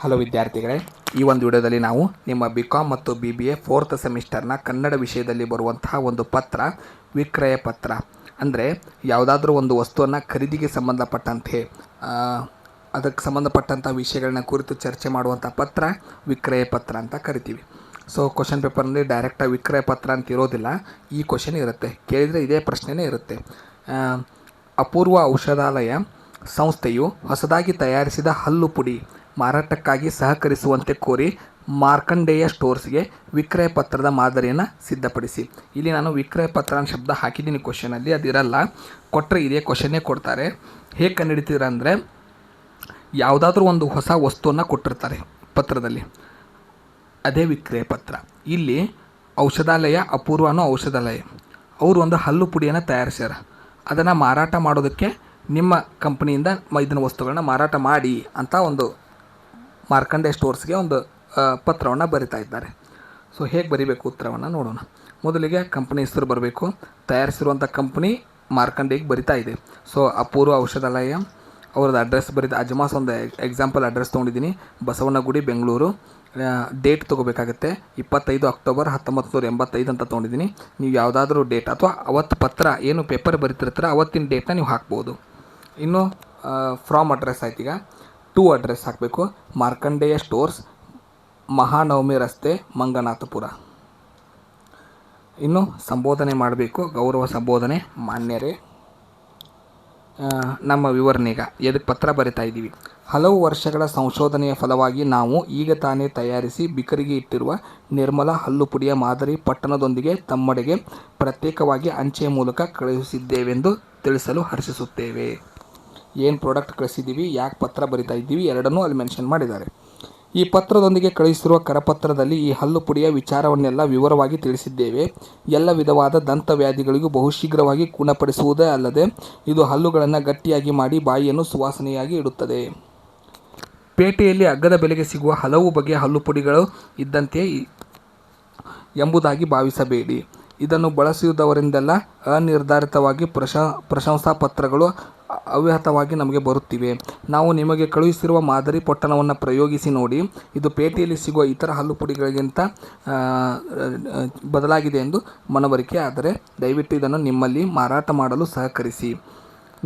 Hello ವಿದ್ಯಾರ್ಥಿಗಳೇ, ಈ ಒಂದು ವಿಡಿಯೋದಲ್ಲಿ ನಾವು ನಿಮ್ಮ BCom ಮತ್ತು BBA 4th ಸೆಮಿಸ್ಟರ್ನ ಕನ್ನಡ ವಿಷಯದಲ್ಲಿ ಬರುವಂತಹ ಒಂದು ಪತ್ರ ವಿಕ್ರಯ ಪತ್ರ. ಅಂದರೆ ಯಾವುದಾದ್ರೂ ಒಂದು ವಸ್ತುವನ್ನು ಖರೀದಿಗೆ ಸಂಬಂಧಪಟ್ಟಂತೆ ಅದಕ್ಕೆ ಸಂಬಂಧಪಟ್ಟಂಥ ವಿಷಯಗಳನ್ನ ಕುರಿತು ಚರ್ಚೆ ಮಾಡುವಂಥ ಪತ್ರ ವಿಕ್ರಯ ಪತ್ರ ಅಂತ ಕರಿತೀವಿ. ಸೊ ಕ್ವಶನ್ ಪೇಪರ್ನಲ್ಲಿ ಡೈರೆಕ್ಟಾಗಿ ವಿಕ್ರಯ ಪತ್ರ ಅಂತ ಇರೋದಿಲ್ಲ, ಈ ಕ್ವಶನ್ ಇರುತ್ತೆ. ಕೇಳಿದರೆ ಇದೇ ಪ್ರಶ್ನೆನೇ ಇರುತ್ತೆ. ಅಪೂರ್ವ ಔಷಧಾಲಯ ಸಂಸ್ಥೆಯು ಹೊಸದಾಗಿ ತಯಾರಿಸಿದ ಹಲ್ಲು ಪುಡಿ ಮಾರಾಟಕ್ಕಾಗಿ ಸಹಕರಿಸುವಂತೆ ಕೋರಿ ಮಾರ್ಕಂಡೇಯ ಸ್ಟೋರ್ಸ್ಗೆ ವಿಕ್ರಯ ಪತ್ರದ ಮಾದರಿಯನ್ನು ಸಿದ್ಧಪಡಿಸಿ. ಇಲ್ಲಿ ನಾನು ವಿಕ್ರಯ ಪತ್ರ ಅನ್ನೋ ಶಬ್ದ ಹಾಕಿದ್ದೀನಿ ಕ್ವಶನಲ್ಲಿ, ಅದಿರಲ್ಲ. ಕೊಟ್ಟರೆ ಇದೇ ಕ್ವಶನ್ನೇ ಕೊಡ್ತಾರೆ. ಹೇಗೆ ಕಂಡುಹಿಡಿತೀರ ಅಂದರೆ, ಯಾವುದಾದ್ರೂ ಒಂದು ಹೊಸ ವಸ್ತುವನ್ನು ಕೊಟ್ಟಿರ್ತಾರೆ ಪತ್ರದಲ್ಲಿ, ಅದೇ ವಿಕ್ರಯ ಪತ್ರ. ಇಲ್ಲಿ ಔಷಧಾಲಯ, ಅಪೂರ್ವ ಅನ್ನೋ ಔಷಧಾಲಯ, ಅವರು ಒಂದು ಹಲ್ಲು ಪುಡಿಯನ್ನು ತಯಾರಿಸ್ಯಾರ. ಅದನ್ನು ಮಾರಾಟ ಮಾಡೋದಕ್ಕೆ ನಿಮ್ಮ ಕಂಪ್ನಿಯಿಂದ ಇದನ್ನ ವಸ್ತುಗಳನ್ನ ಮಾರಾಟ ಮಾಡಿ ಅಂತ ಒಂದು ಮಾರ್ಕಂಡೇಯ ಸ್ಟೋರ್ಸ್ಗೆ ಒಂದು ಪತ್ರವನ್ನು ಬರಿತಾ ಇದ್ದಾರೆ. ಸೊ ಹೇಗೆ ಬರಿಬೇಕು ಉತ್ತರವನ್ನು ನೋಡೋಣ. ಮೊದಲಿಗೆ ಕಂಪ್ನಿ ಹೆಸರು ಬರಬೇಕು. ತಯಾರಿಸಿರುವಂಥ ಕಂಪ್ನಿ ಮಾರ್ಕಂಡೇಯಗೆ ಬರಿತಾ ಇದೆ. ಸೊ ಅಪೂರ್ವ ಔಷಧಾಲಯ ಅವ್ರದ್ದು ಅಡ್ರೆಸ್ ಬರೀತಾ, ಅಜ್ಮಾಸ್ ಒಂದು ಎಕ್ಸಾಂಪಲ್ ಅಡ್ರೆಸ್ ತೊಗೊಂಡಿದ್ದೀನಿ, ಬಸವನಗುಡಿ, ಬೆಂಗಳೂರು. ಡೇಟ್ ತೊಗೋಬೇಕಾಗುತ್ತೆ, 25 ಅಕ್ಟೋಬರ್ 1985 ಅಂತ ತೊಗೊಂಡಿದ್ದೀನಿ. ನೀವು ಯಾವುದಾದ್ರೂ ಡೇಟ್ ಅಥವಾ ಅವತ್ತು ಪತ್ರ ಏನು ಪೇಪರ್ ಬರೀತಿರ್ತಾರೆ ಅವತ್ತಿನ ಡೇಟ್ನ ನೀವು ಹಾಕ್ಬೋದು. ಇನ್ನು ಫ್ರಾಮ್ ಅಡ್ರೆಸ್ ಆಯ್ತು. ಈಗ ಟು ಅಡ್ರೆಸ್ ಹಾಕಬೇಕು. ಮಾರ್ಕಂಡೇಯ ಸ್ಟೋರ್ಸ್, ಮಹಾನವಮಿ ರಸ್ತೆ, ಮಂಗನಾಥಪುರ. ಇನ್ನು ಸಂಬೋಧನೆ ಮಾಡಬೇಕು, ಗೌರವ ಸಂಬೋಧನೆ. ಮಾನ್ಯರೇ, ನಮ್ಮ ವಿವರಣೆಗ ಎದಕ್ಕೆ ಪತ್ರ ಬರಿತಾ ಇದ್ದೀವಿ. ಹಲವು ವರ್ಷಗಳ ಸಂಶೋಧನೆಯ ಫಲವಾಗಿ ನಾವು ಈಗ ತಾನೇ ತಯಾರಿಸಿ ಬಿಕರಿಗೆ ಇಟ್ಟಿರುವ ನಿರ್ಮಲ ಹಲ್ಲು ಪುಡಿಯ ಮಾದರಿ ಪಟ್ಟಣದೊಂದಿಗೆ ತಮ್ಮೆಡೆಗೆ ಪ್ರತ್ಯೇಕವಾಗಿ ಅಂಚೆಯ ಮೂಲಕ ಕಳುಹಿಸಿದ್ದೇವೆಂದು ತಿಳಿಸಲು ಹರ್ಷಿಸುತ್ತೇವೆ. ಏನು ಪ್ರಾಡಕ್ಟ್ ಕಳಿಸಿದ್ದೀವಿ, ಯಾಕೆ ಪತ್ರ ಬರಿತಾ ಇದ್ದೀವಿ, ಎರಡನ್ನೂ ಅಲ್ಲಿ ಮೆನ್ಷನ್ ಮಾಡಿದ್ದಾರೆ. ಈ ಪತ್ರದೊಂದಿಗೆ ಕಳುಹಿಸಿರುವ ಕರಪತ್ರದಲ್ಲಿ ಈ ಹಲ್ಲು ಪುಡಿಯ ವಿಚಾರವನ್ನೆಲ್ಲ ವಿವರವಾಗಿ ತಿಳಿಸಿದ್ದೇವೆ. ಎಲ್ಲ ವಿಧವಾದ ದಂತವ್ಯಾಧಿಗಳಿಗೂ ಬಹುಶೀಘ್ರವಾಗಿ ಗುಣಪಡಿಸುವುದೇ ಅಲ್ಲದೆ ಇದು ಹಲ್ಲುಗಳನ್ನು ಗಟ್ಟಿಯಾಗಿ ಮಾಡಿ ಬಾಯಿಯನ್ನು ಸುವಾಸನೆಯಾಗಿ ಇಡುತ್ತದೆ. ಪೇಟೆಯಲ್ಲಿ ಅಗ್ಗದ ಬೆಲೆಗೆ ಸಿಗುವ ಹಲವು ಬಗೆಯ ಹಲ್ಲು ಪುಡಿಗಳು ಇದ್ದಂತೆಯೇ ಎಂಬುದಾಗಿ ಭಾವಿಸಬೇಡಿ. ಇದನ್ನು ಬಳಸುವುದವರಿಂದೆಲ್ಲ ಅನಿರ್ಧಾರಿತವಾಗಿ ಪ್ರಶಂಸಾ ಪತ್ರಗಳು ಅವ್ಯಾಹತವಾಗಿ ನಮಗೆ ಬರುತ್ತಿವೆ. ನಾವು ನಿಮಗೆ ಕಳುಹಿಸಿರುವ ಮಾದರಿ ಪೊಟ್ಟಣವನ್ನು ಪ್ರಯೋಗಿಸಿ ನೋಡಿ. ಇದು ಪೇಟೆಯಲ್ಲಿ ಸಿಗುವ ಇತರ ಹಲ್ಲು ಪುಡಿಗಳಿಗಿಂತ ಬದಲಾಗಿದೆ ಎಂದು ಮನವರಿಕೆ ಆದರೆ ದಯವಿಟ್ಟು ಇದನ್ನು ನಿಮ್ಮಲ್ಲಿ ಮಾರಾಟ ಮಾಡಲು ಸಹಕರಿಸಿ.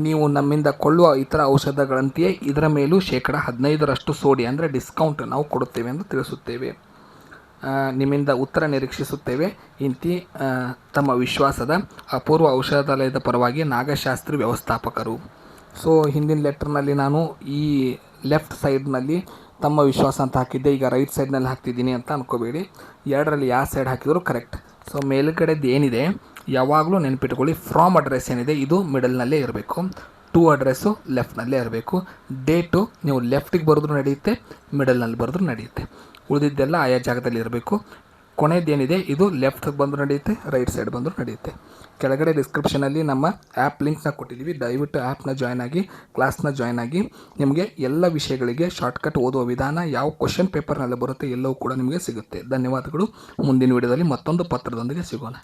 ನೀವು ನಮ್ಮಿಂದ ಕೊಳ್ಳುವ ಇತರ ಔಷಧಗಳಂತೆಯೇ ಇದರ ಮೇಲೂ 15% ಸೋಡಿ ಅಂದರೆ ಡಿಸ್ಕೌಂಟ್ ನಾವು ಕೊಡುತ್ತೇವೆ ಎಂದು ತಿಳಿಸುತ್ತೇವೆ. ನಿಮ್ಮಿಂದ ಉತ್ತರ ನಿರೀಕ್ಷಿಸುತ್ತೇವೆ. ಇಂತಿ ತಮ್ಮ ವಿಶ್ವಾಸದ ಅಪೂರ್ವ ಔಷಧಾಲಯದ ಪರವಾಗಿ ನಾಗಶಾಸ್ತ್ರಿ, ವ್ಯವಸ್ಥಾಪಕರು. ಸೊ ಹಿಂದಿನ ಲೆಟರ್ನಲ್ಲಿ ನಾನು ಈ ಲೆಫ್ಟ್ ಸೈಡ್ನಲ್ಲಿ ತಮ್ಮ ವಿಶ್ವಾಸ ಅಂತ ಹಾಕಿದ್ದೆ, ಈಗ ರೈಟ್ ಸೈಡ್ನಲ್ಲಿ ಹಾಕ್ತಿದ್ದೀನಿ ಅಂತ ಅಂದ್ಕೋಬೇಡಿ. ಎರಡರಲ್ಲಿ ಯಾವ ಸೈಡ್ ಹಾಕಿದರೂ ಕರೆಕ್ಟ್. ಸೊ ಮೇಲುಗಡೆದು ಏನಿದೆ ಯಾವಾಗಲೂ ನೆನಪಿಟ್ಕೊಳ್ಳಿ, ಫ್ರಾಮ್ ಅಡ್ರೆಸ್ ಏನಿದೆ ಇದು ಮಿಡಲ್ನಲ್ಲೇ ಇರಬೇಕು, ಟು ಅಡ್ರೆಸ್ಸು ಲೆಫ್ಟ್ನಲ್ಲೇ ಇರಬೇಕು. ಡೇಟು ನೀವು ಲೆಫ್ಟಿಗೆ ಬರೆದ್ರೂ ನಡೆಯುತ್ತೆ, ಮಿಡಲ್ನಲ್ಲಿ ಬರೆದ್ರೂ ನಡೆಯುತ್ತೆ. ಉಳಿದಿದ್ದೆಲ್ಲ ಆಯಾ ಜಾಗದಲ್ಲಿ ಇರಬೇಕು. ಕೊನೆಯದೇನಿದೆ ಇದು ಲೆಫ್ಟಿಗೆ ಬಂದರೂ ನಡೆಯುತ್ತೆ, ರೈಟ್ ಸೈಡ್ ಬಂದರೂ ನಡೆಯುತ್ತೆ. ಕೆಳಗಡೆ ಡಿಸ್ಕ್ರಿಪ್ಷನಲ್ಲಿ ನಮ್ಮ ಆ್ಯಪ್ ಲಿಂಕ್ನ ಕೊಟ್ಟಿದ್ದೀವಿ. ದಯವಿಟ್ಟು ಆ್ಯಪ್ನ ಜಾಯ್ನ್ ಆಗಿ, ಕ್ಲಾಸ್ನ ಜಾಯ್ನ್ ಆಗಿ. ನಿಮಗೆ ಎಲ್ಲ ವಿಷಯಗಳಿಗೆ ಶಾರ್ಟ್ಕಟ್ ಓದುವ ವಿಧಾನ, ಯಾವ ಕ್ವಶನ್ ಪೇಪರ್ನಲ್ಲಿ ಬರುತ್ತೆ ಎಲ್ಲವೂ ಕೂಡ ನಿಮಗೆ ಸಿಗುತ್ತೆ. ಧನ್ಯವಾದಗಳು. ಮುಂದಿನ ವಿಡಿಯೋದಲ್ಲಿ ಮತ್ತೊಂದು ಪತ್ರದೊಂದಿಗೆ ಸಿಗೋಣ.